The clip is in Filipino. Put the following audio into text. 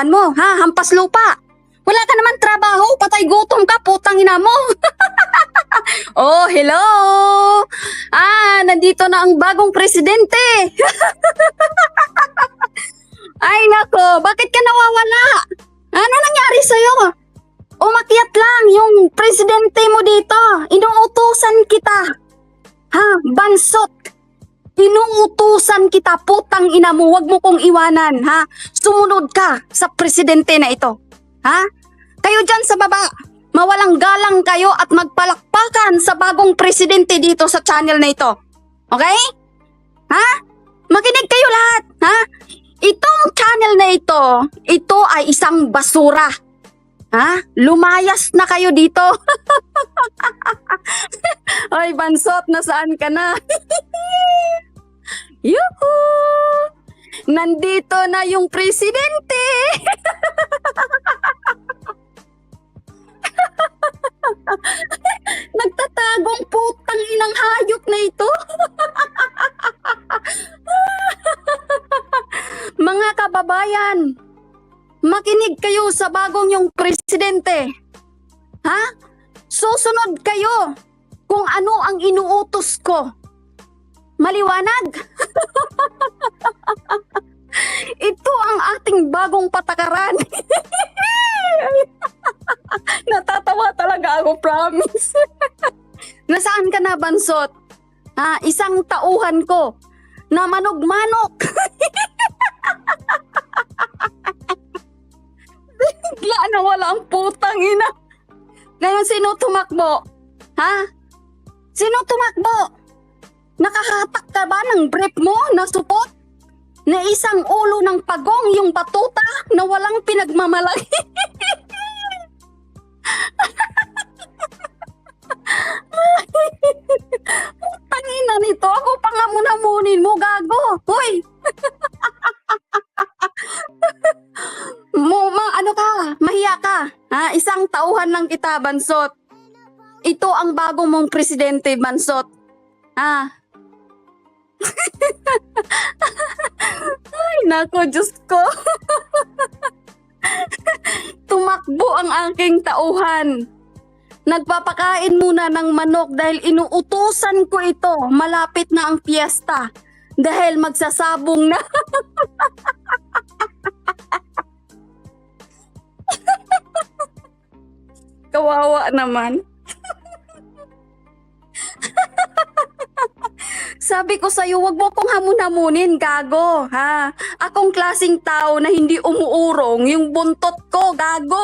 mo, ha? Hampas lupa. Wala ka naman trabaho, patay gutom ka, putang ina mo. Oh, hello! Nandito na ang bagong presidente. Ay, nako, bakit ka nawawala? Ano nangyari sa'yo? Umakyat lang yung presidente mo dito. Inuutusan kita. Ha, bansot. Inuutusan kita, putang ina mo. Huwag mo kong iwanan, ha? Sumunod ka sa presidente na ito. Ha? Kayo dyan sa baba, mawalang galang kayo at magpalakpakan sa bagong presidente dito sa channel na ito. Okay? Ha? Makinig kayo lahat, ha? Itong channel na ito ay isang basura. Ha? Lumayas na kayo dito. Ay, bansot, nasaan ka na? Yuhu! Nandito na yung presidente. Nagtatagong putang inang hayop na ito. Mga kababayan, makinig kayo sa bagong yung presidente. Ha? Susunod kayo kung ano ang inuutos ko. Maliwanag? Ito ang ating bagong patakaran. Natatawa talaga ako, promise. Nasaan ka na, bansot? Isang tauhan ko na manok-manok. Bigla na wala ang putang ina. Ngayon, sino tumakbo? Ha? Sino tumakbo? Nakahatak ka ba ng brief mo na supot? Na isang ulo ng pagong yung batuta na walang pinagmamalaki. Tangina nito, ako pa nga munamunin mo, gago. Hoy! Ano ka? Mahiya ka? Ha? Isang tauhan lang kita, bansot. Ito ang bago mong presidente, bansot. Ha? Ay, nako, Diyos ko. Tumakbo ang aking tauhan. Nagpapakain muna ng manok dahil inuutusan ko ito. Malapit na ang piyesta. Dahil magsasabong na. Kawawa naman. Sabi ko sa'yo, wag mo kong hamun-hamunin, gago, ha? Akong klaseng tao na hindi umuurong yung buntot ko, gago.